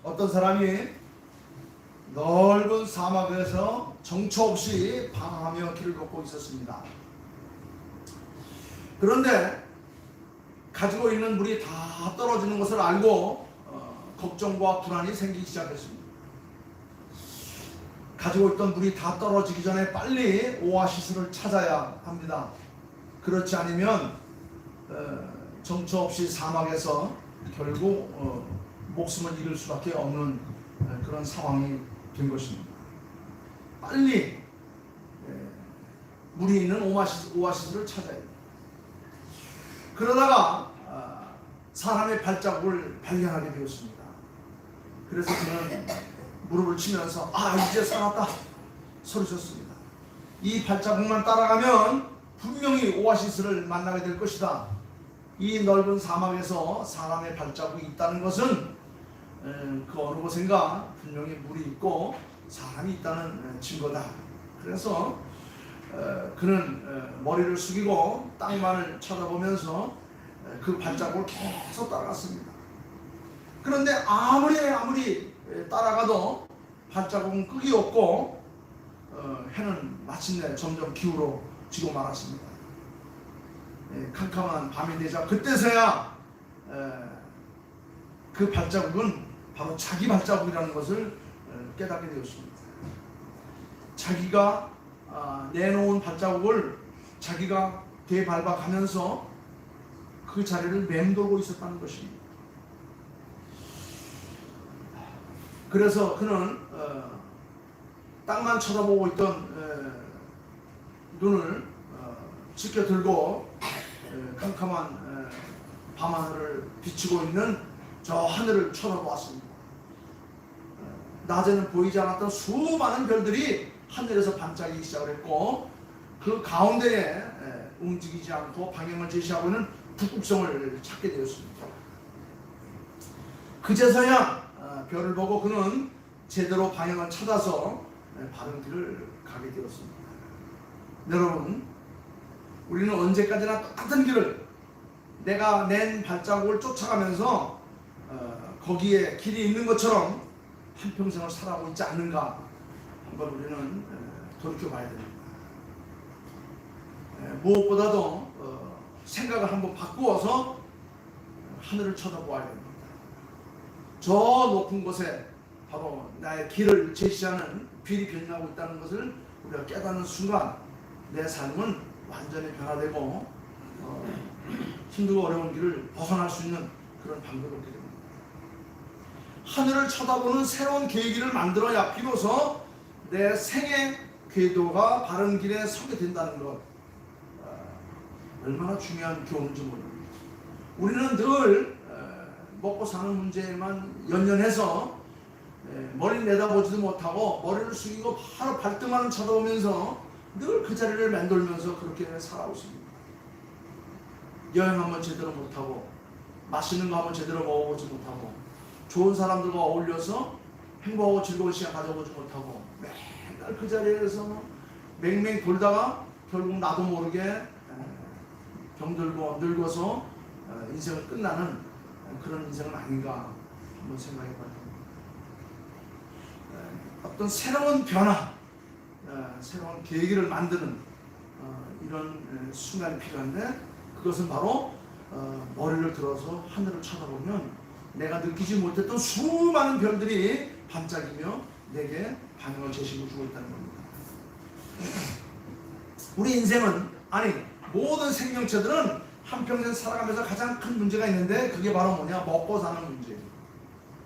어떤 사람이 넓은 사막에서 정처 없이 방황하며 길을 걷고 있었습니다. 그런데 가지고 있는 물이 다 떨어지는 것을 알고 걱정과 불안이 생기기 시작했습니다. 가지고 있던 물이 다 떨어지기 전에 빨리 오아시스를 찾아야 합니다. 그렇지 않으면 정처 없이 사막에서 결국 목숨을 잃을 수밖에 없는 그런 상황이 된 것입니다. 빨리 물이 있는 오아시스를 찾아야 합니다. 그러다가 사람의 발자국을 발견하게 되었습니다. 그래서 그는 무릎을 치면서 이제 살았다 소리쳤습니다. 이 발자국만 따라가면 분명히 오아시스를 만나게 될 것이다. 이 넓은 사막에서 사람의 발자국이 있다는 것은 그 어느 곳인가 분명히 물이 있고 사람이 있다는 증거다. 그래서 그는 머리를 숙이고 땅만을 쳐다보면서 그 발자국을 계속 따라갔습니다. 그런데 아무리 따라가도 발자국은 끄기 없고 해는 마침내 점점 기울어지고 말았습니다. 캄캄한 밤이 되자 그때서야 그 발자국은 바로 자기 발자국이라는 것을 깨닫게 되었습니다. 자기가 내놓은 발자국을 자기가 되밟아가면서 그 자리를 맴돌고 있었다는 것입니다. 그래서 그는 땅만 쳐다보고 있던 눈을 지켜들고 캄캄한 밤하늘을 비추고 있는 저 하늘을 쳐다보았습니다. 낮에는 보이지 않았던 수많은 별들이 하늘에서 반짝이기 시작했고 그 가운데에 움직이지 않고 방향을 제시하고 있는 북극성을 찾게 되었습니다. 그제서야 별을 보고 그는 제대로 방향을 찾아서 바른 길을 가게 되었습니다. 여러분, 우리는 언제까지나 똑같은 길을 내가 낸 발자국을 쫓아가면서 거기에 길이 있는 것처럼 한평생을 살아오고 있지 않는가 한번 우리는 돌이켜봐야 됩니다. 무엇보다도 생각을 한번 바꾸어서 하늘을 쳐다보아야 됩니다. 저 높은 곳에 바로 나의 길을 제시하는 별이 빛나고 있다는 것을 우리가 깨닫는 순간 내 삶은 완전히 변화되고 힘들고 어려운 길을 벗어날 수 있는 그런 방법을 얻게 됩니다. 하늘을 쳐다보는 새로운 계기를 만들어야 비로소 내 생의 궤도가 바른 길에 서게 된다는 것, 얼마나 중요한 교훈인지 모릅니다. 우리는 늘 먹고 사는 문제에만 연연해서 머리를 내다보지도 못하고 머리를 숙이고 바로 발등만 쳐다보면서 늘 그 자리를 맴돌면서 그렇게 살아오고 있습니다. 여행 한번 제대로 못하고 맛있는 거 한번 제대로 먹어보지 못하고 좋은 사람들과 어울려서 행복하고 즐거운 시간 가져보지 못하고 맨날 그 자리에서 맹맹 돌다가 결국 나도 모르게 병들고 늙어서 인생을 끝나는 그런 인생은 아닌가 한번 생각해 봐야 됩니다. 어떤 새로운 변화, 새로운 계기를 만드는 이런 순간이 필요한데 그것은 바로 머리를 들어서 하늘을 쳐다보면 내가 느끼지 못했던 수많은 별들이 반짝이며 내게 방향을 제시해 주고 있다는 겁니다. 우리 인생은 모든 생명체들은 한평생 살아가면서 가장 큰 문제가 있는데 그게 바로 뭐냐? 먹고 사는 문제.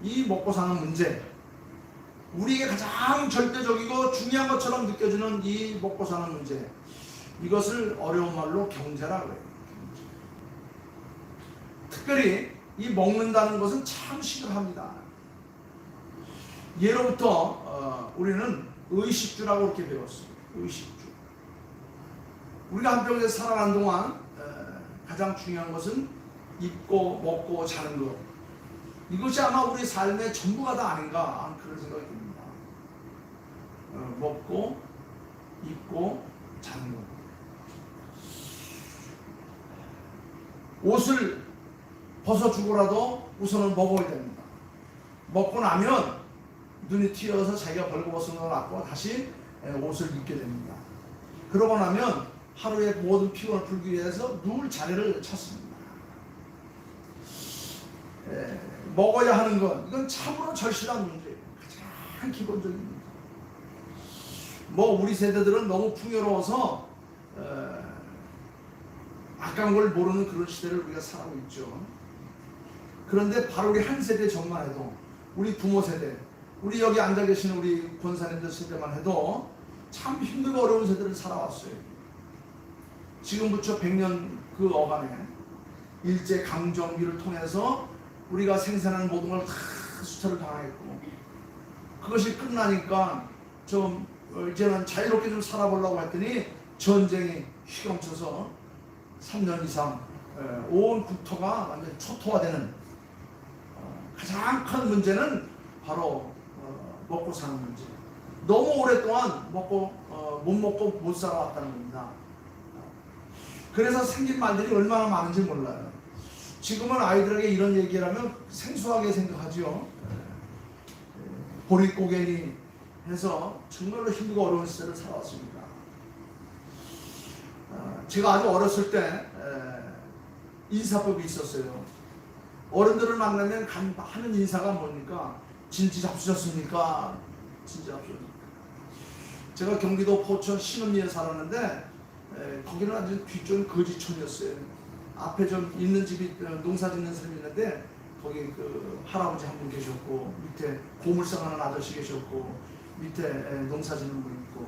이 먹고 사는 문제, 우리에게 가장 절대적이고 중요한 것처럼 느껴지는 이 먹고 사는 문제, 이것을 어려운 말로 경제라고 해요. 특별히 이 먹는다는 것은 참 심각합니다. 예로부터 우리는 의식주라고 이렇게 배웠어요. 의식주. 우리가 한평생 살아가는 동안 가장 중요한 것은 입고 먹고 자는 것, 이것이 아마 우리 삶의 전부가 다 아닌가 그런 생각이 듭니다. 먹고 입고 자는 것. 옷을 벗어주고라도 우선은 먹어야 됩니다. 먹고 나면 눈이 튀어서 자기가 벌거벗은 걸 갖고 다시 옷을 입게 됩니다. 그러고 나면 하루의 모든 피곤을 풀기 위해서 누울 자리를 찾습니다. 먹어야 하는 건 이건 참으로 절실한 문제예요. 가장 기본적입니다. 뭐 우리 세대들은 너무 풍요로워서 아까운 걸 모르는 그런 시대를 우리가 살아가고 있죠. 그런데 바로 우리 한 세대 전만 해도 우리 부모 세대, 우리 여기 앉아 계시는 우리 권사님들 세대만 해도 참 힘들고 어려운 세대를 살아왔어요. 지금부터 100년 그 어간에 일제 강점기를 통해서 우리가 생산하는 모든 걸 다 수탈을 당했고, 그것이 끝나니까 좀 이제는 자유롭게 좀 살아보려고 했더니 전쟁이 휘감쳐서 3년 이상 온 국토가 완전 초토화되는 가장 큰 문제는 바로 먹고 사는 문제. 너무 오랫동안 못 먹고 못 살아왔다는 겁니다. 그래서 생긴 말들이 얼마나 많은지 몰라요. 지금은 아이들에게 이런 얘기를 하면 생소하게 생각하죠. 보릿고개니 해서 정말로 힘들고 어려운 시대를 살아왔습니다. 제가 아주 어렸을 때 인사법이 있었어요. 어른들을 만나면 하는 인사가 뭡니까? 진지 잡수셨습니까? 진지 잡수셨습니까? 제가 경기도 포천 신음리에 살았는데 거기는 아주 뒤쪽 거지촌이었어요. 앞에 좀 있는 집이 농사 짓는 사람이 있는데 거기 그 할아버지 한 분 계셨고, 밑에 고물상하는 아저씨 계셨고, 밑에 농사 짓는 분 있고,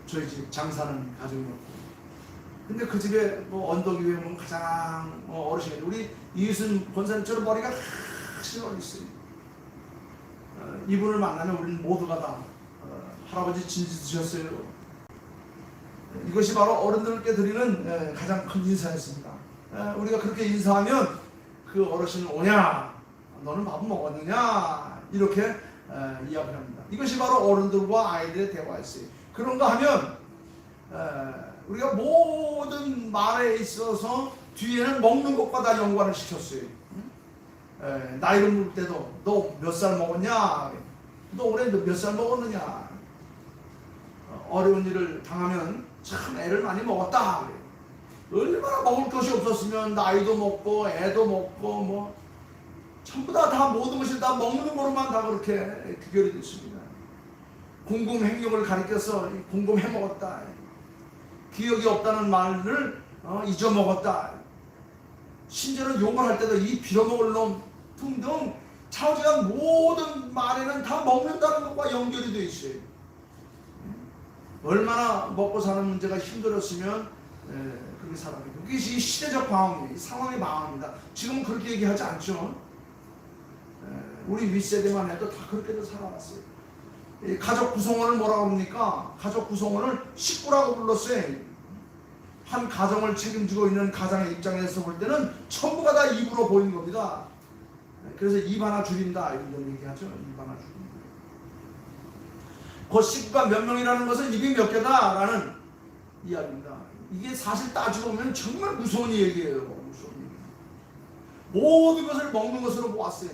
저희 집 장사는 가족이었고. 근데 그 집에 뭐 언덕 위에 보면 가장 어르신이 우리 이순 권사님처럼 머리가 확실히 어렸어요. 이분을 만나면 우리는 모두가 다 할아버지 진지 드셨어요. 이것이 바로 어른들께 드리는 가장 큰 인사였습니다. 우리가 그렇게 인사하면 그 어르신은 오냐, 너는 밥은 먹었느냐, 이렇게 이야기를 합니다. 이것이 바로 어른들과 아이들의 대화였어요. 그런가 하면 우리가 모든 말에 있어서 뒤에는 먹는 것과 다 연관을 시켰어요. 나이를 물을 때도 너 몇 살 먹었냐, 너 올해 몇 살 먹었느냐. 어려운 일을 당하면 참 애를 많이 먹었다. 얼마나 먹을 것이 없었으면 나이도 먹고 애도 먹고 뭐 전부 다 모든 것이 다 먹는 거로만 다 그렇게 귀결이 됐습니다. 궁금행동을 가리켜서 궁금해 먹었다. 기억이 없다는 말을 잊어먹었다. 심지어는 욕을 할 때도 이 빌어먹을 놈 등등 차오지간 모든 말에는 다 먹는다는 것과 연결이 되어 있어요. 얼마나 먹고 사는 문제가 힘들었으면 그렇게 살아가요. 이게 시대적 방황이에요. 상황의 방황입니다. 지금은 그렇게 얘기하지 않죠. 우리 윗세대만 해도 다 그렇게도 살아왔어요. 가족 구성원을 뭐라고 합니까? 가족 구성원을 식구라고 불렀어요. 한 가정을 책임지고 있는 가장의 입장에서 볼 때는 전부가 다 입으로 보이는 겁니다. 그래서 입 하나 줄인다 이런 얘기하죠. 입 하나 줄인다. 그 식구가 몇 명이라는 것은 입이 몇 개다라는 이야기입니다. 이게 사실 따지고 보면 정말 무서운 얘기예요. 무서운 얘기. 모든 것을 먹는 것으로 보았어요.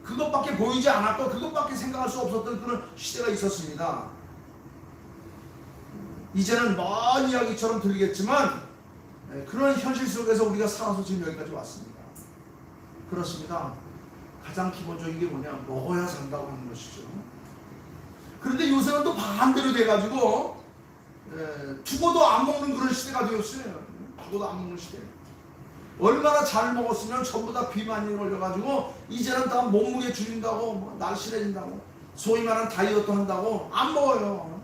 그것밖에 보이지 않았고 그것밖에 생각할 수 없었던 그런 시대가 있었습니다. 이제는 먼 이야기처럼 들리겠지만 그런 현실 속에서 우리가 살아서 지금 여기까지 왔습니다. 그렇습니다. 가장 기본적인 게 뭐냐? 먹어야 산다고 하는 것이죠. 그런데 요새는 또 반대로 돼가지고 죽어도 안 먹는 그런 시대가 되었어요. 죽어도 안 먹는 시대. 얼마나 잘 먹었으면 전부 다 비만이 걸려가지고 이제는 다 몸무게 줄인다고 뭐 날씬해진다고 소위 말하는 다이어트 한다고 안 먹어요.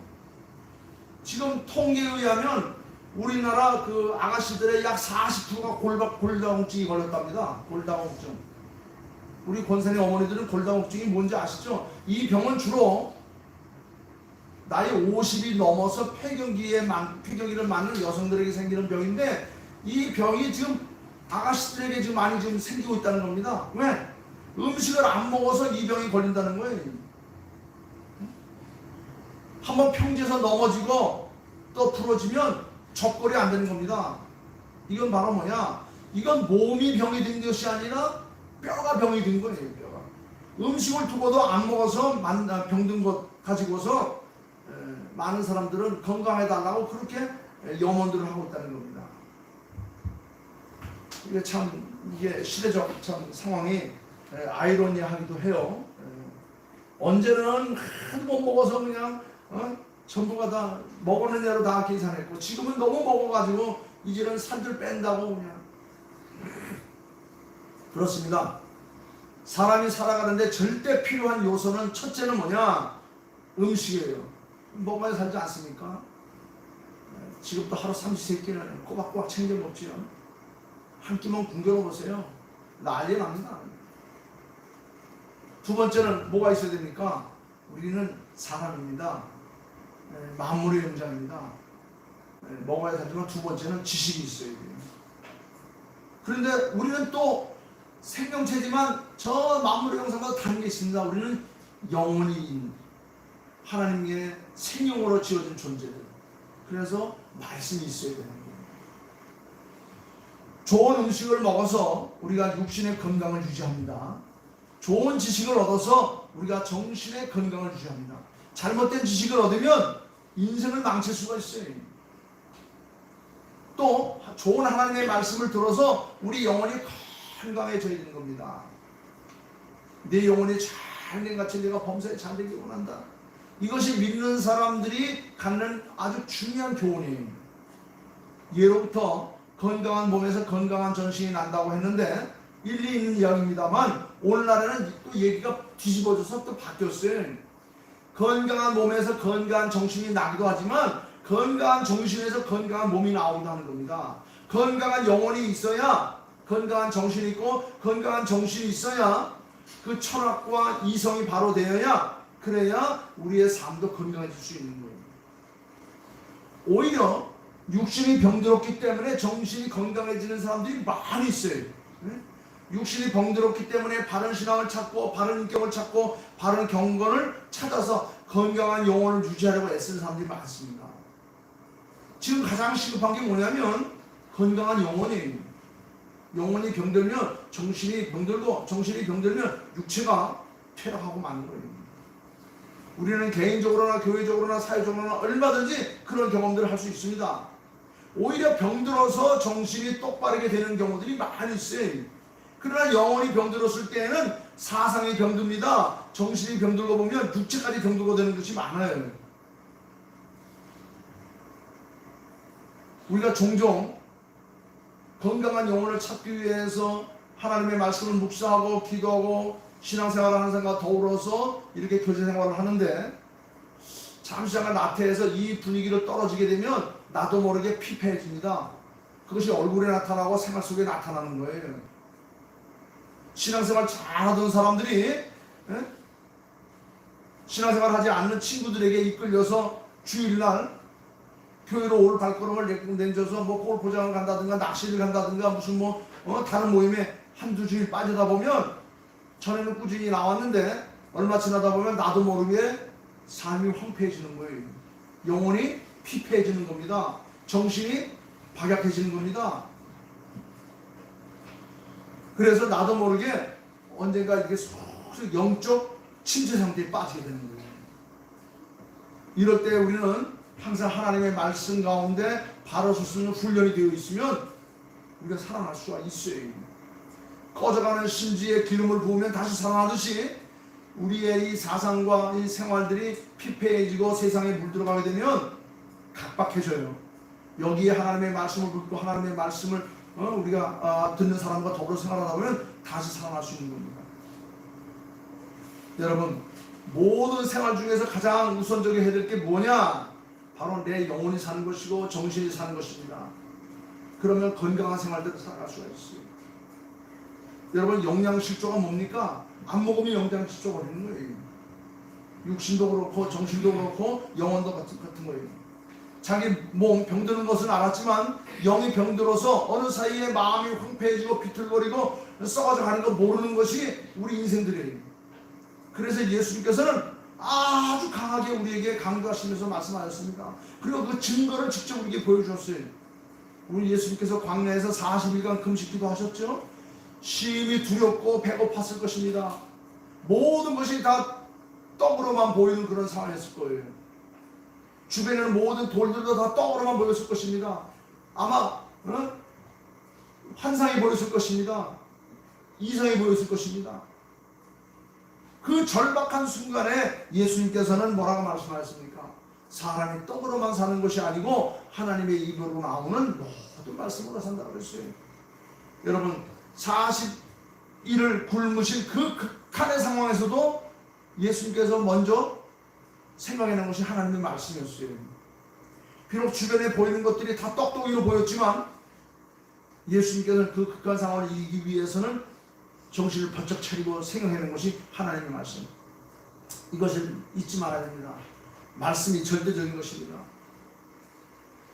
지금 통계에 의하면 우리나라 그 아가씨들의 약 40%가 골다공증이 걸렸답니다. 골다공증. 우리 권사님 어머니들은 골다공증이 뭔지 아시죠? 이 병은 주로 나이 50이 넘어서 폐경기를 맞는 여성들에게 생기는 병인데 이 병이 지금 아가씨들에게 지금 많이 지금 생기고 있다는 겁니다. 왜? 음식을 안 먹어서 이 병이 걸린다는 거예요. 한번 평지에서 넘어지고 또 부러지면 적골이 안 되는 겁니다. 이건 바로 뭐냐? 이건 몸이 병이 된 것이 아니라 뼈가 병이 된 거예요. 뼈가. 음식을 두고도 안 먹어서 병든 것 가지고서 많은 사람들은 건강해달라고 그렇게 염원들을 하고 있다는 겁니다. 이게 참 이게 시대적 참 상황이 아이러니하기도 해요. 언제는 하도 못 먹어서 그냥 전부가 다 먹는 대로 다 계산했고, 지금은 너무 먹어가지고 이제는 살들 뺀다고 그냥. 그렇습니다. 사람이 살아가는데 절대 필요한 요소는 첫째는 뭐냐? 음식이에요. 먹어야 살지 않습니까? 지금도 하루 30세끼는 꼬박꼬박 챙겨 먹지요. 한 끼만 굶겨 보세요. 난리 납니다. 두 번째는 뭐가 있어야 됩니까? 우리는 사람입니다. 만물의 영장입니다. 먹어야 되지만 두 번째는 지식이 있어야 돼요. 그런데 우리는 또 생명체지만 저 만물의 영상보다 다른 게 있습니다. 우리는 영혼이 하나님의 생명으로 지어진 존재들. 그래서 말씀이 있어야 되는 거예요. 좋은 음식을 먹어서 우리가 육신의 건강을 유지합니다. 좋은 지식을 얻어서 우리가 정신의 건강을 유지합니다. 잘못된 지식을 얻으면 인생을 망칠 수가 있어요. 또 좋은 하나님의 말씀을 들어서 우리 영혼이 건강해져야 되는 겁니다. 내 영혼이 잘된 같이 내가 범사에 잘되기 원한다. 이것이 믿는 사람들이 갖는 아주 중요한 교훈이에요. 예로부터 건강한 몸에서 건강한 전신이 난다고 했는데 일리 있는 이야기입니다만 오늘날에는 또 얘기가 뒤집어져서 또 바뀌었어요. 건강한 몸에서 건강한 정신이 나기도 하지만 건강한 정신에서 건강한 몸이 나오기도 하는 겁니다. 건강한 영혼이 있어야 건강한 정신이 있고, 건강한 정신이 있어야 그 철학과 이성이 바로 되어야, 그래야 우리의 삶도 건강해질 수 있는 거예요. 오히려 육신이 병들었기 때문에 정신이 건강해지는 사람들이 많이 있어요. 육신이 병들었기 때문에 바른 신앙을 찾고 바른 인격을 찾고 바른 경건을 찾아서 건강한 영혼을 유지하려고 애쓰는 사람들이 많습니다. 지금 가장 시급한 게 뭐냐면 건강한 영혼이에요. 영혼이 병들면 정신이 병들고, 정신이 병들면 육체가 퇴락하고 마는 거예요. 우리는 개인적으로나 교회적으로나 사회적으로나 얼마든지 그런 경험들을 할 수 있습니다. 오히려 병들어서 정신이 똑바르게 되는 경우들이 많이 있어요. 그러나 영혼이 병들었을 때에는 사상이 병듭니다. 정신이 병들고 보면 육체까지 병들고 되는 것이 많아요. 우리가 종종 건강한 영혼을 찾기 위해서 하나님의 말씀을 묵상하고 기도하고 신앙생활을 하는 사람과 더불어서 이렇게 교제생활을 하는데, 잠시 잠깐 나태해서 이 분위기를 떨어지게 되면 나도 모르게 피폐해집니다. 그것이 얼굴에 나타나고 생활 속에 나타나는 거예요. 신앙생활 잘하던 사람들이 신앙생활 하지 않는 친구들에게 이끌려서 주일날 교회로 올 발걸음을 내줘서 뭐 골프장을 간다든가 낚시를 간다든가 무슨 다른 모임에 한두 주일 빠지다 보면, 전에는 꾸준히 나왔는데 얼마 지나다 보면 나도 모르게 삶이 황폐해지는 거예요. 영혼이 피폐해지는 겁니다. 정신이 박약해지는 겁니다. 그래서 나도 모르게 언젠가 이렇게 영적 침체 상태에 빠지게 되는 거예요. 이럴 때 우리는 항상 하나님의 말씀 가운데 바로 설 수 있는 훈련이 되어 있으면 우리가 살아날 수가 있어요. 꺼져가는 심지에 기름을 부으면 다시 살아나듯이 우리의 이 사상과 이 생활들이 피폐해지고 세상에 물들어가게 되면 각박해져요. 여기에 하나님의 말씀을 듣고 하나님의 말씀을 우리가 듣는 사람과 더불어 생활하다 보면 다시 살아날 수 있는 겁니다. 여러분, 모든 생활 중에서 가장 우선적으로 해야 될 게 뭐냐? 바로 내 영혼이 사는 것이고 정신이 사는 것입니다. 그러면 건강한 생활대로 살아갈 수가 있어요. 여러분, 영양실조가 뭡니까? 안 먹으면 영양실조가 되는 거예요. 육신도 그렇고 정신도 그렇고 영혼도 같은 거예요. 자기 몸 병드는 것은 알았지만 영이 병들어서 어느 사이에 마음이 황폐해지고 비틀거리고 썩어져 가는 거 모르는 것이 우리 인생들이에요. 그래서 예수님께서는 아주 강하게 우리에게 강조하시면서 말씀하셨습니다. 그리고 그 증거를 직접 우리에게 보여주셨어요. 우리 예수님께서 광야에서 40일간 금식기도 하셨죠. 심히 두렵고 배고팠을 것입니다. 모든 것이 다 떡으로만 보이는 그런 상황이었을 거예요. 주변에는 모든 돌들도 다 떡으로만 보였을 것입니다. 아마 환상이 보였을 것입니다. 이상이 보였을 것입니다. 그 절박한 순간에 예수님께서는 뭐라고 말씀하셨습니까? 사람이 떡으로만 사는 것이 아니고 하나님의 입으로 나오는 모든 말씀으로 산다고 그랬어요. 여러분 40일을 굶으신 그 극한의 상황에서도 예수님께서 먼저 생각해낸 것이 하나님의 말씀이었어요. 비록 주변에 보이는 것들이 다 떡덩이로 보였지만 예수님께서는 그 극한 상황을 이기기 위해서는 정신을 번쩍 차리고 생각해낸 것이 하나님의 말씀. 이것을 잊지 말아야 됩니다. 말씀이 절대적인 것입니다.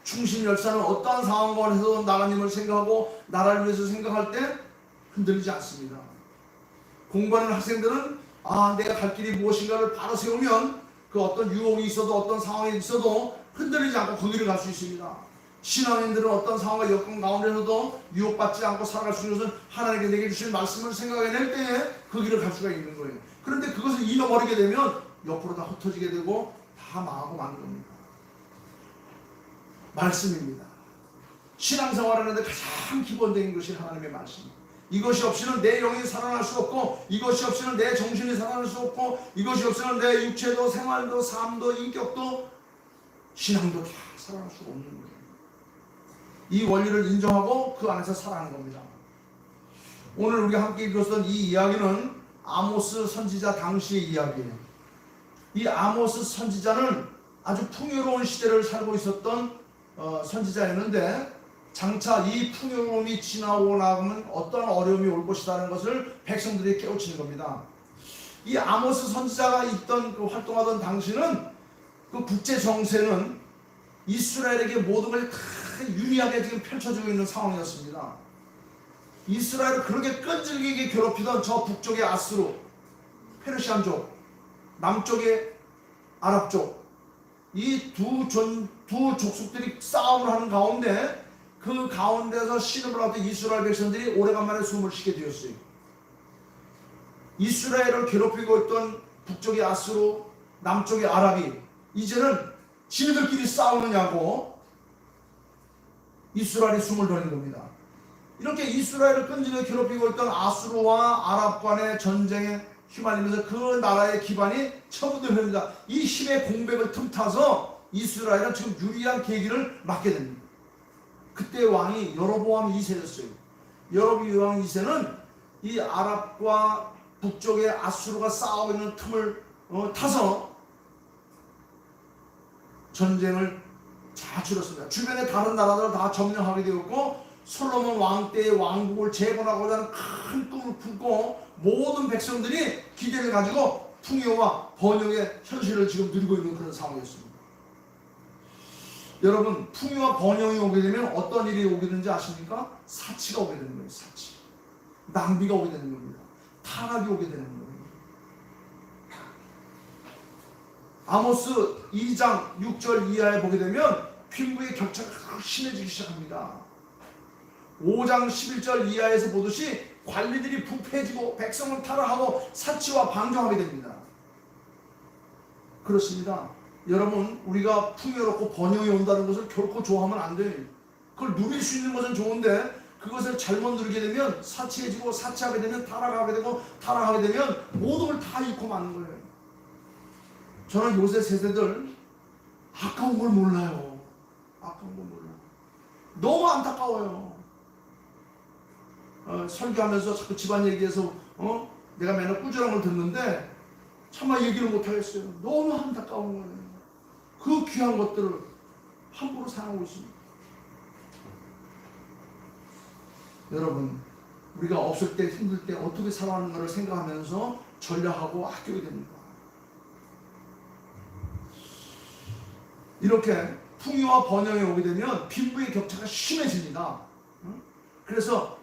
충신열사는 어떠한 상황 가운데서도 하나님을 생각하고 나라를 위해서 생각할 때 흔들리지 않습니다. 공부하는 학생들은 내가 갈 길이 무엇인가를 바로 세우면 그 어떤 유혹이 있어도 어떤 상황이 있어도 흔들리지 않고 그 길을 갈 수 있습니다. 신앙인들은 어떤 상황과 여건 가운데서도 유혹받지 않고 살아갈 수 있는 것은 하나님께 내게 주신 말씀을 생각해낼 때에 그 길을 갈 수가 있는 거예요. 그런데 그것을 잃어버리게 되면 옆으로 다 흩어지게 되고 다 망하고 마는 겁니다. 말씀입니다. 신앙생활하는데 가장 기본적인 것이 하나님의 말씀. 이것이 없이는 내 영이 살아날 수 없고, 이것이 없이는 내 정신이 살아날 수 없고, 이것이 없이는 내 육체도 생활도 삶도 인격도 신앙도 다 살아날 수가 없는 거예요. 이 원리를 인정하고 그 안에서 살아가는 겁니다. 오늘 우리가 함께 읽었던 이 이야기는 아모스 선지자 당시의 이야기예요. 이 아모스 선지자는 아주 풍요로운 시대를 살고 있었던 선지자였는데, 장차 이 풍요로움이 지나고 나면 어떤 어려움이 올 것이라는 것을 백성들이 깨우치는 겁니다. 이 아모스 선지자가 있던 활동하던 당시는 그 국제 정세는 이스라엘에게 모든 것이 다 유리하게 지금 펼쳐지고 있는 상황이었습니다. 이스라엘을 그렇게 끈질기게 괴롭히던 저 북쪽의 아수르, 페르시안족, 남쪽의 아랍족, 이 두 족속들이 싸움을 하는 가운데 그 가운데서 신음을 하던 이스라엘 백성들이 오래간만에 숨을 쉬게 되었어요. 이스라엘을 괴롭히고 있던 북쪽의 아수르, 남쪽의 아랍이 이제는 지네들끼리 싸우느냐고 이스라엘이 숨을 돌린 겁니다. 이렇게 이스라엘을 끈질기게 괴롭히고 있던 아수르와 아랍 간의 전쟁에 휘말리면서 그 나라의 기반이 처분됩니다. 이 힘의 공백을 틈타서 이스라엘은 지금 유리한 계기를 맞게 됩니다. 그때 왕이 여로보암 2세였어요. 여로보암 2세는 이 아랍과 북쪽의 아수르가 싸우고 있는 틈을 타서 전쟁을 잘 치렀습니다. 주변의 다른 나라들을 다 점령하게 되었고, 솔로몬 왕 때의 왕국을 재건하고자 하는 큰 꿈을 품고 모든 백성들이 기대를 가지고 풍요와 번영의 현실을 지금 누리고 있는 그런 상황이었습니다. 여러분, 풍요와 번영이 오게 되면 어떤 일이 오게 되는지 아십니까? 사치가 오게 되는 거예요. 사치. 낭비가 오게 되는 겁니다. 타락이 오게 되는 거예요. 아모스 2장 6절 이하에 보게 되면 빈부의 격차가 심해지기 시작합니다. 5장 11절 이하에서 보듯이 관리들이 부패해지고 백성은 타락하고 사치와 방종하게 됩니다. 그렇습니다. 여러분, 우리가 풍요롭고 번영이 온다는 것을 결코 좋아하면 안 돼요. 그걸 누릴 수 있는 것은 좋은데 그것을 잘못 누리게 되면 사치해지고, 사치하게 되면 타락하게 되고, 타락하게 되면 모든 걸 다 잃고 마는 거예요. 저는 요새 세대들 아까운 걸 몰라요. 아까운 걸 몰라요. 너무 안타까워요. 설교하면서 자꾸 집안 얘기해서 내가 맨날 꾸준한 걸 듣는데 참아 얘기를 못하겠어요. 너무 안타까운 거예요. 그 귀한 것들을 함부로 사용하고 있습니다. 여러분, 우리가 없을 때, 힘들 때 어떻게 살아가는가를 생각하면서 전략하고 아껴야 됩니다. 이렇게 풍요와 번영에 오게 되면 빈부의 격차가 심해집니다. 그래서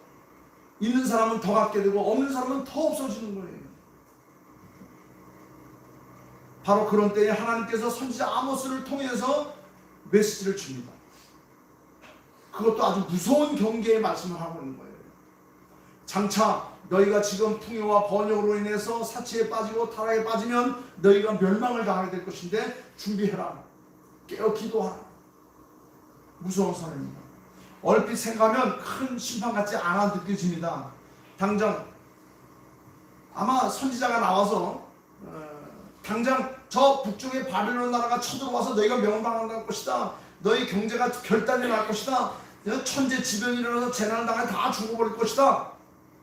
있는 사람은 더 갖게 되고 없는 사람은 더 없어지는 거예요. 바로 그런 때에 하나님께서 선지자 아모스를 통해서 메시지를 줍니다. 그것도 아주 무서운 경계의 말씀을 하고 있는 거예요. 장차 너희가 지금 풍요와 번영으로 인해서 사치에 빠지고 타락에 빠지면 너희가 멸망을 당하게 될 것인데 준비해라. 깨어 기도하라. 무서운 선언입니다. 얼핏 생각하면 큰 심판 같지 않아 느껴집니다. 당장 아마 선지자가 나와서 당장 저 북쪽의 바벨론 나라가 쳐들어와서 너희가 멸망할 것이다. 너희 경제가 결단이 날 것이다. 천재지변이 일어나서 재난을 당해 다 죽어버릴 것이다.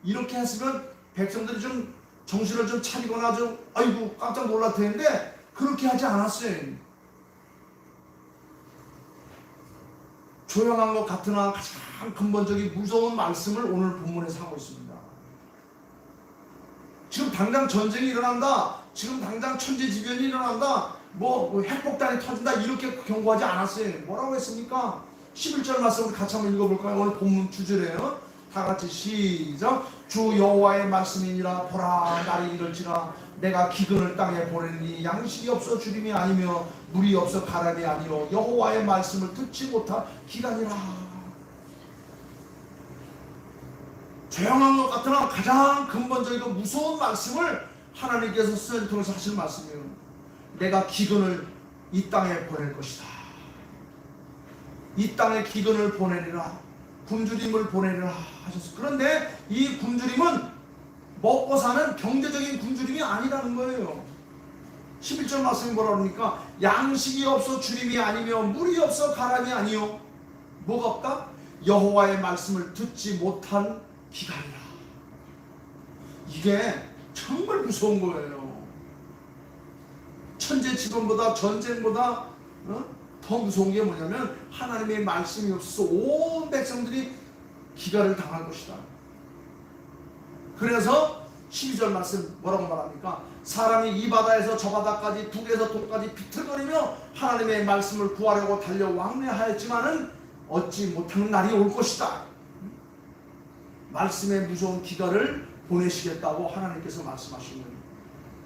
이렇게 했으면 백성들이 좀 정신을 좀 차리거나 좀 아이고 깜짝 놀랄 텐데 그렇게 하지 않았어요. 조용한 것 같으나 가장 근본적인 무서운 말씀을 오늘 본문에서 하고 있습니다. 지금 당장 전쟁이 일어난다. 지금 당장 천재지변이 일어난다. 뭐 핵폭탄이 터진다. 이렇게 경고하지 않았어요. 뭐라고 했습니까? 11절 말씀을 같이 한번 읽어볼까요? 오늘 본문 주제래요. 다 같이 시작. 주 여호와의 말씀이니라. 보라 날이 이럴지라 내가 기근을 땅에 보내니 양식이 없어 주림이 아니며 물이 없어 가람이 아니요 여호와의 말씀을 듣지 못할 기간이라. 조용한 것 같으나 가장 근본적이고 무서운 말씀을 하나님께서 쓰는 통해서 하시는 말씀이에요. 내가 기근을 이 땅에 보낼 것이다. 이 땅에 기근을 보내리라. 굶주림을 보내리라 하셨어요. 그런데 이 굶주림은 먹고 사는 경제적인 굶주림이 아니라는 거예요. 11절 말씀이 뭐라 그러니까 양식이 없어 주림이 아니며 물이 없어 가람이 아니요 뭐가 없다? 여호와의 말씀을 듣지 못한 기간이라. 이게 정말 무서운 거예요. 천재지변보다 전쟁보다 더 무서운 게 뭐냐면 하나님의 말씀이 없어서 온 백성들이 기갈을 당할 것이다. 그래서 12절 말씀 뭐라고 말합니까? 사람이 이 바다에서 저 바다까지 북에서 동까지 비틀거리며 하나님의 말씀을 구하려고 달려 왕래하였지만은 얻지 못하는 날이 올 것이다. 말씀의 무서운 기갈을 보내시겠다고 하나님께서 말씀하신 거예요.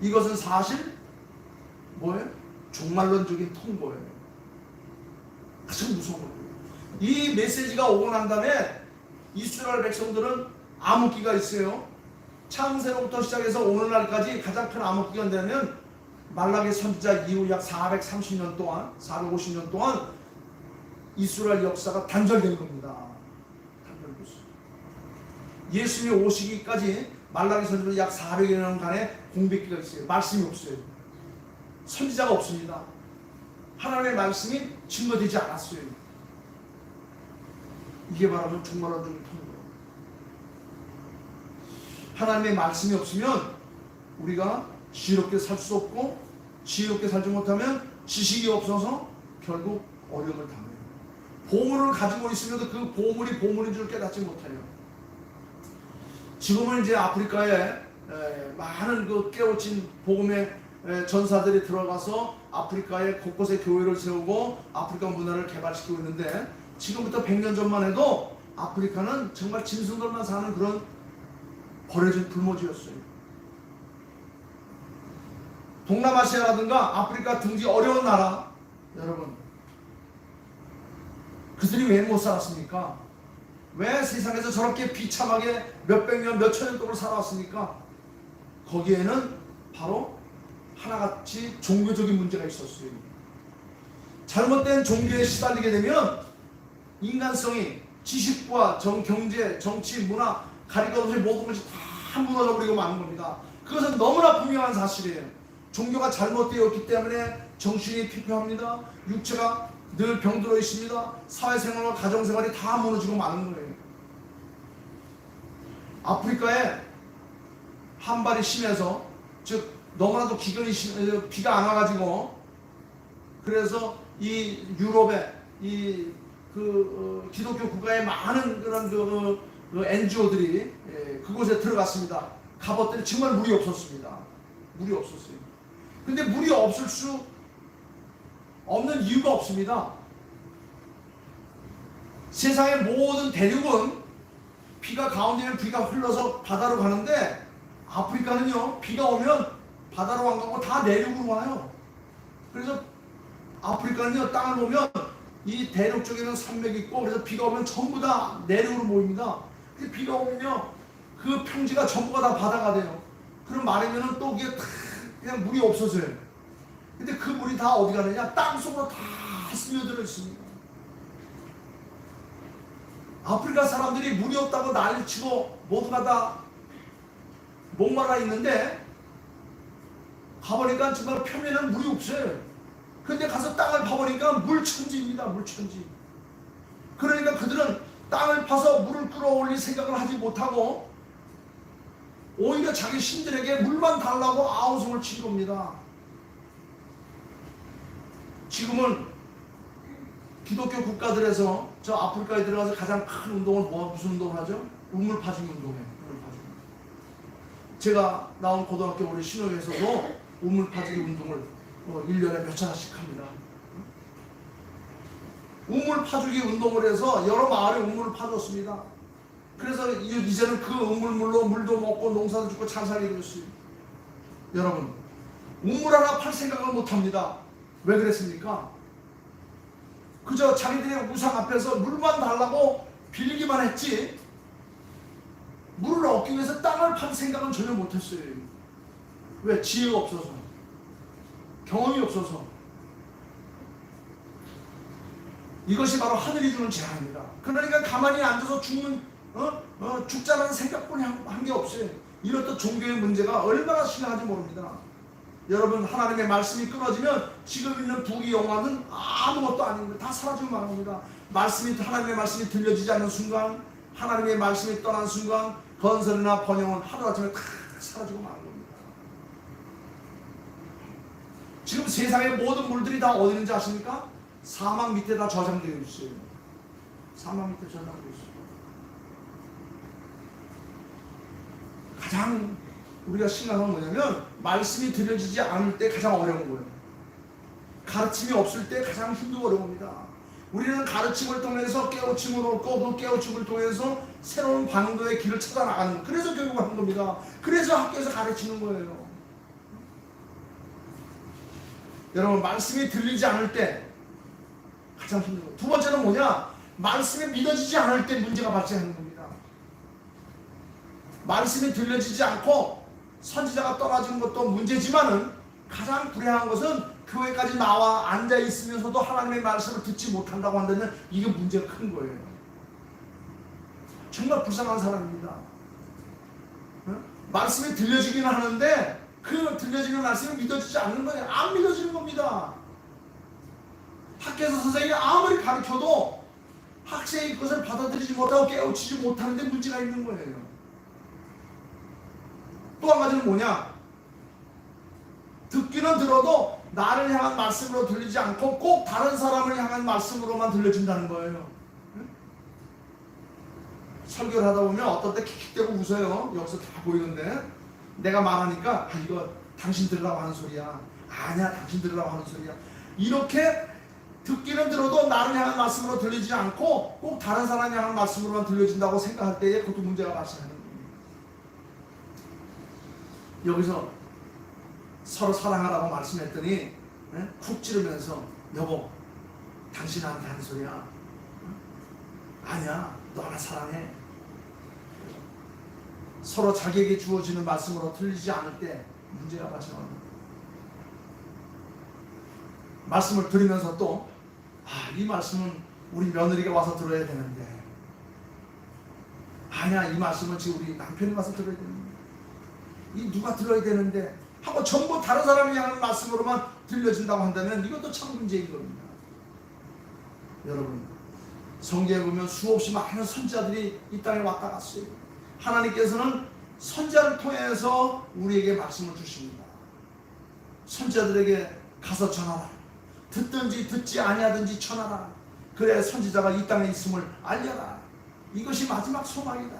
이것은 사실 뭐예요? 종말론적인 통보예요. 가장 무서운 거예요. 이 메시지가 오고 난 다음에 이스라엘 백성들은 암흑기가 있어요. 창세로부터 시작해서 오늘날까지 가장 큰 암흑기가 되면 말라기 선지자 이후 약 430년 동안 450년 동안 이스라엘 역사가 단절된 겁니다. 단절됐어요. 예수님이 오시기까지 말라기 선지자 약 400여 년간의 공백기가 있어요. 말씀이 없어요. 선지자가 없습니다. 하나님의 말씀이 증거되지 않았어요. 이게 바로 종말론적인 통보예요. 하나님의 말씀이 없으면 우리가 지혜롭게 살 수 없고 지혜롭게 살지 못하면 지식이 없어서 결국 어려움을 당해요. 보물을 가지고 있으면도 그 보물이 보물인 줄 깨닫지 못해요. 지금은 이제 아프리카에 많은 그 깨우친 복음의 전사들이 들어가서 아프리카에 곳곳에 교회를 세우고 아프리카 문화를 개발시키고 있는데 지금부터 100년 전만 해도 아프리카는 정말 짐승들만 사는 그런 버려진 불모지였어요. 동남아시아라든가 아프리카 둥지 어려운 나라, 여러분 그들이 왜 못 살았습니까? 왜 세상에서 저렇게 비참하게 몇백 년, 몇천 년 동안 살아왔습니까? 거기에는 바로 하나같이 종교적인 문제가 있었어요. 잘못된 종교에 시달리게 되면 인간성이 지식과 경제, 정치, 문화 가리고 없이 모든 것이 다 무너져버리고 마는 겁니다. 그것은 너무나 분명한 사실이에요. 종교가 잘못되었기 때문에 정신이 피폐합니다. 육체가 늘 병들어 있습니다. 사회생활과 가정생활이 다 무너지고 마는 거예요. 아프리카에 한발이 심해서 즉 너무나도 기근이 비가 안 와가지고 그래서 이 유럽에 기독교 국가의 많은 그런 NGO들이 그곳에 들어갔습니다. 가봤더니 정말 물이 없었습니다. 물이 없었어요. 근데 물이 없을 수 없는 이유가 없습니다. 세상의 모든 대륙은 비가 가운데면 비가 흘러서 바다로 가는데 아프리카는요 비가 오면 바다로 안 가고 다 내륙으로 와요. 그래서 아프리카는요 땅을 보면 이 대륙 쪽에는 산맥이 있고 그래서 비가 오면 전부 다 내륙으로 모입니다. 비가 오면요 그 평지가 전부가 다 바다가 돼요. 그럼 말이면은 또 그게 다 그냥 물이 없어져요. 근데 그 물이 다 어디 가느냐? 땅속으로 다 스며들어 있습니다. 아프리카 사람들이 물이 없다고 난리치고 모두가 다 목말라 있는데 가보니까 정말 표면에는 물이 없어요. 근데 가서 땅을 파보니까 물천지입니다. 물천지. 그러니까 그들은 땅을 파서 물을 끌어올릴 생각을 하지 못하고 오히려 자기 신들에게 물만 달라고 아우성을 친 겁니다. 지금은 기독교 국가들에서 저 아프리카에 들어가서 가장 큰 운동을 무슨 운동을 하죠? 우물 파주기 운동이에요. 우물 파주기. 제가 나온 고등학교 우리 신호에서도 우물 파주기 운동을 1년에 몇 차례씩 합니다. 우물 파주기 운동을 해서 여러 마을에 우물을 파줬습니다. 그래서 이제는 그 우물물로 물도 먹고 농사도 짓고 잘 살게 되었어요. 여러분, 우물 하나 팔 생각을 못합니다. 왜 그랬습니까? 그저 자기들의 우상 앞에서 물만 달라고 빌기만 했지 물을 얻기 위해서 땅을 팔 생각은 전혀 못했어요. 왜? 지혜가 없어서, 경험이 없어서. 이것이 바로 하늘이 주는 재앙입니다. 그러니까 가만히 앉아서 죽자라는 생각뿐이 한 게 없어요. 이렇듯 종교의 문제가 얼마나 심각한지 모릅니다. 여러분, 하나님의 말씀이 끊어지면 지금 있는 부귀 영화는 아무것도 아닙니다. 다 사라지고 마는 겁니다. 하나님의 말씀이 들려지지 않는 순간, 하나님의 말씀이 떠난 순간 건설이나 번영은 하루아침에 다 사라지고 마는 겁니다. 지금 세상의 모든 물들이 다 어디 있는지 아십니까? 사막 밑에 다 저장되어 있어요. 사막 밑에 저장되어 있어요. 가장 우리가 심각한 건 뭐냐면 말씀이 들려지지 않을 때 가장 어려운 거예요. 가르침이 없을 때 가장 힘들고 어려웁니다. 우리는 가르침을 통해서 깨우침을 얻고 그 깨우침을 통해서 새로운 방도의 길을 찾아 나가는 거예요. 그래서 교육을 하는 겁니다. 그래서 학교에서 가르치는 거예요. 여러분, 말씀이 들리지 않을 때 가장 힘든 거예요. 두 번째는 뭐냐? 말씀이 믿어지지 않을 때 문제가 발생하는 겁니다. 말씀이 들려지지 않고 선지자가 떠나진 것도 문제지만은 가장 불행한 것은 교회까지 나와 앉아 있으면서도 하나님의 말씀을 듣지 못한다고 한다면 이게 문제가 큰 거예요. 정말 불쌍한 사람입니다. 말씀이 들려지기는 하는데 그 들려지는 말씀이 믿어지지 않는 거예요. 안 믿어지는 겁니다. 학교에서 선생님이 아무리 가르쳐도 학생이 그것을 받아들이지 못하고 깨우치지 못하는데 문제가 있는 거예요. 또 한 가지는 뭐냐? 듣기는 들어도 나를 향한 말씀으로 들리지 않고 꼭 다른 사람을 향한 말씀으로만 들려진다는 거예요. 응? 설교를 하다 보면 어떤 때 킥킥대고 웃어요. 여기서 다 보이는데 내가 말하니까 이거 당신 들으라고 하는 소리야. 아니야, 당신 들으라고 하는 소리야. 이렇게 듣기는 들어도 나를 향한 말씀으로 들리지 않고 꼭 다른 사람을 향한 말씀으로만 들려진다고 생각할 때에 그것도 문제가 발생하는 겁니다. 여기서 서로 사랑하라고 말씀했더니 쿡 찌르면서 여보, 당신 나한테 하는 소리야. 아니야, 너 나 사랑해. 서로 자기에게 주어지는 말씀으로 들리지 않을 때 문제가 발생합니다. 말씀을 들으면서 또 이 말씀은 우리 며느리가 와서 들어야 되는데, 아니야, 이 말씀은 지금 우리 남편이 와서 들어야 되는데, 이 누가 들어야 되는데 하고 전부 다른 사람이 하는 말씀으로만 들려진다고 한다면 이것도 참 문제인 겁니다. 여러분, 성경에 보면 수없이 많은 선지자들이 이 땅에 왔다 갔어요. 하나님께서는 선지자를 통해서 우리에게 말씀을 주십니다. 선지자들에게 가서 전하라. 듣든지 듣지 아니하든지 전하라. 그래야 선지자가 이 땅에 있음을 알려라. 이것이 마지막 소망이다.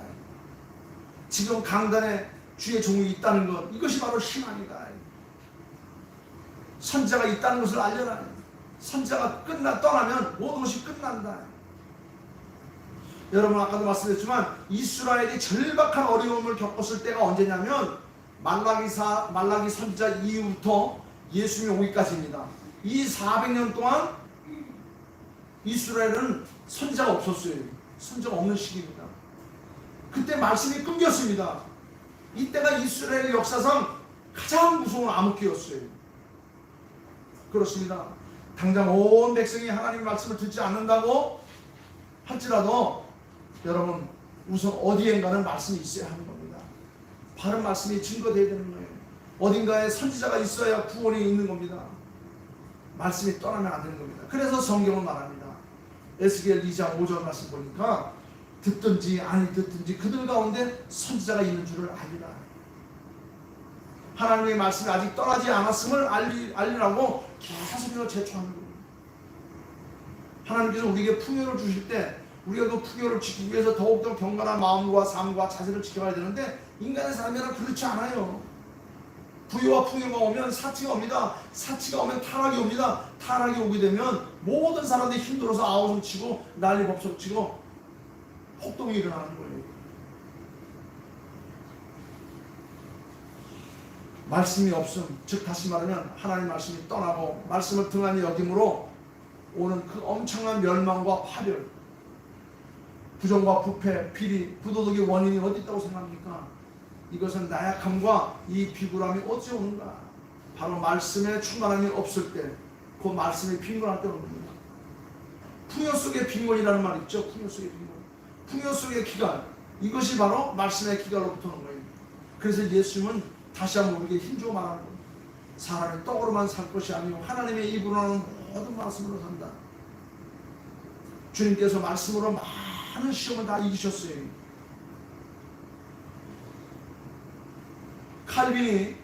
지금 강단에 주의 종이 있다는 것, 이것이 바로 희망이다. 선지자가 있다는 것을 알려라. 선지자가 떠나면 모든 것이 끝난다. 여러분, 아까도 말씀드렸지만 이스라엘이 절박한 어려움을 겪었을 때가 언제냐면 말라기 선지자 이후부터 예수님이 오기까지입니다. 이 400년 동안 이스라엘은 선지자가 없었어요. 선지자가 없는 시기입니다. 그때 말씀이 끊겼습니다. 이때가 이스라엘 역사상 가장 무서운 암흑기였어요. 그렇습니다. 당장 온 백성이 하나님의 말씀을 듣지 않는다고 할지라도 여러분 우선 어디엔가는 말씀이 있어야 하는 겁니다. 바른 말씀이 증거되어야 되는 거예요. 어딘가에 선지자가 있어야 구원이 있는 겁니다. 말씀이 떠나면 안 되는 겁니다. 그래서 성경은 말합니다. 에스겔 2장 5절 말씀 보니까 듣든지 아니 듣든지 그들 가운데 선지자가 있는 줄을 알리라. 하나님의 말씀이 아직 떠나지 않았음을 알리라고 계속해서 제초하는 겁니다. 하나님께서 우리에게 풍요를 주실 때 우리가 그 풍요를 지키기 위해서 더욱더 경건한 마음과 삶과 자세를 지켜야 되는데 인간의 삶에는 그렇지 않아요. 부유와 풍요가 오면 사치가 옵니다. 사치가 오면 타락이 옵니다. 타락이 오게 되면 모든 사람들이 힘들어서 아우성 치고 난리 법석 치고 폭동이 일어나는 거예요. 말씀이 없음, 즉 다시 말하면 하나님 말씀이 떠나고 말씀을 등한히 여김으로 오는 그 엄청난 멸망과 파멸, 부정과 부패, 비리, 부도덕의 원인이 어디 있다고 생각합니까? 이것은 나약함과 이 비굴함이 어찌 오는가? 바로 말씀에 충만함이 없을 때, 그 말씀이 빈곤할 때 오는 겁니다. 풍요 속의 빈곤이라는 말 있죠? 풍요 속의 빈곤. 풍요 속의 기갈, 이것이 바로 말씀의 기갈로부터 오는 거예요. 그래서 예수님은 다시 한번 우리에게 힘주어 말하는 겁니다. 사람의 떡으로만 살 것이 아니요 하나님의 입으로 나오는 모든 말씀으로 산다. 주님께서 말씀으로 많은 시험을 다 이기셨어요. 칼빈이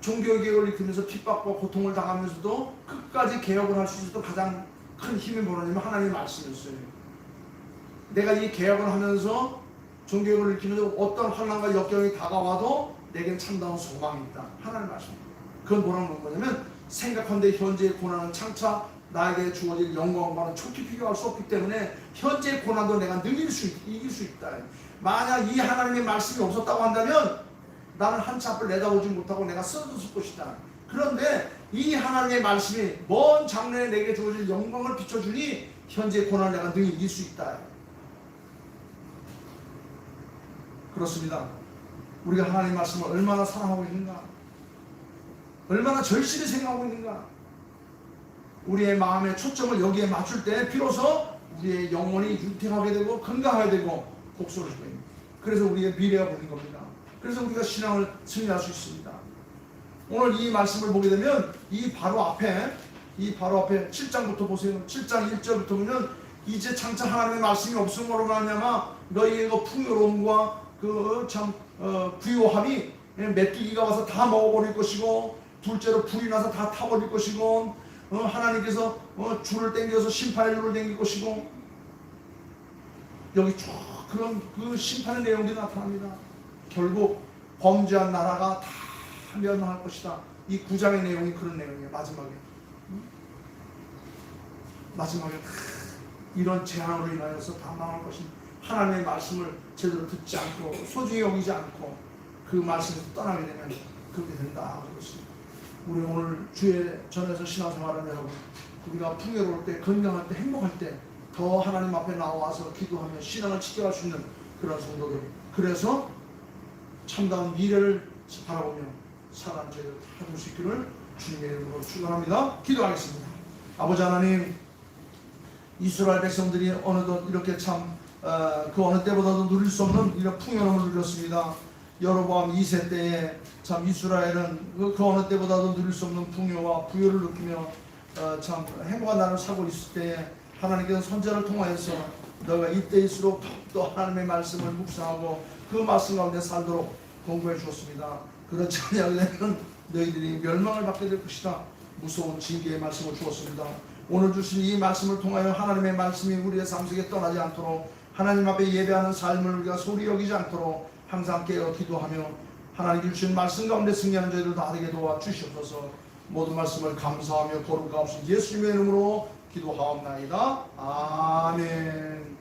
종교개혁을 일으키면서 핍박과 고통을 당하면서도 끝까지 개혁을 할 수 있었던 가장 큰 힘이 뭐냐면 하나님의 말씀이었어요. 내가 이 개혁을 하면서 종교개혁을 일으키면서 어떤 환난과 역경이 다가와도 내겐 참다운 소망이 있다. 하나님의 말씀입니다. 그건 뭐라는 거냐면 생각한데 현재의 고난은 장차 나에게 주어질 영광과는 촉히 비교할 수 없기 때문에 현재의 고난도 내가 이길 수 있다. 만약 이 하나님의 말씀이 없었다고 한다면 나는 한 치 앞을 내다보지 못하고 내가 쓰러졌을 것이다. 그런데 이 하나님의 말씀이 먼 장래에 내게 주어질 영광을 비춰주니 현재의 고난을 내가 능히 이길 수 있다. 그렇습니다. 우리가 하나님의 말씀을 얼마나 사랑하고 있는가, 얼마나 절실히 생각하고 있는가, 우리의 마음의 초점을 여기에 맞출 때 비로소 우리의 영혼이 윤택하게 되고 건강하게 되고 복소를 주게 됩니다. 그래서 우리의 미래가 보이는 겁니다. 그래서 우리가 신앙을 승리할 수 있습니다. 오늘 이 말씀을 보게 되면 이 바로 앞에 7장부터 보세요. 7장 1절부터 보면 이제 장차 하나님의 말씀이 없음으로 말미암아 너희의 그 풍요로움과 그 참 부요함이 메뚜기가 와서 다 먹어버릴 것이고, 둘째로 불이 나서 다 타버릴 것이고, 하나님께서 줄을 당겨서 심판의 줄을 당길 것이고, 여기 쭉 그런 그 심판의 내용들이 나타납니다. 결국 범죄한 나라가 다 멸망할 것이다. 이 9장의 내용이 그런 내용이에요. 마지막에 이런 재앙으로 인하여서 다 망할 것입니다. 하나님의 말씀을 제대로 듣지 않고 소중히 여기지 않고 그 말씀에서 떠나게 되면 그렇게 된다. 그렇습니다. 우리 오늘 주의 전에서 신앙생활을 여러분, 우리가 풍요로울 때, 건강할 때, 행복할 때 더 하나님 앞에 나와서 기도하며 신앙을 지켜갈 수 있는 그런 성도들, 그래서 참다운 미래를 바라보며 살아가는 저희들 다 될 수 있기를 주님의 이름으로 축원합니다. 기도하겠습니다. 아버지 하나님, 이스라엘 백성들이 어느덧 이렇게 참 그 어느 때보다도 누릴 수 없는 이런 풍요로움을 누렸습니다. 여로보암 2세 때에 참 이스라엘은 그 어느 때보다도 누릴 수 없는 풍요와 부요를 느끼며 참 행복한 날을 살고 있을 때에 하나님께서 선지자를 통하여서 너가 이때일수록 더욱더 하나님의 말씀을 묵상하고 그 말씀 가운데 살도록 공부해 주었습니다. 그렇지 않으면 너희들이 멸망을 받게 될 것이다. 무서운 징계의 말씀을 주었습니다. 오늘 주신 이 말씀을 통하여 하나님의 말씀이 우리의 삶 속에 떠나지 않도록, 하나님 앞에 예배하는 삶을 우리가 소리 여기지 않도록 항상 깨어 기도하며 하나님 주신 말씀 가운데 승리하는 저희들 다 되게 도와주시옵소서. 모든 말씀을 감사하며 거룩하옵신 예수님의 이름으로 기도하옵나이다. 아멘.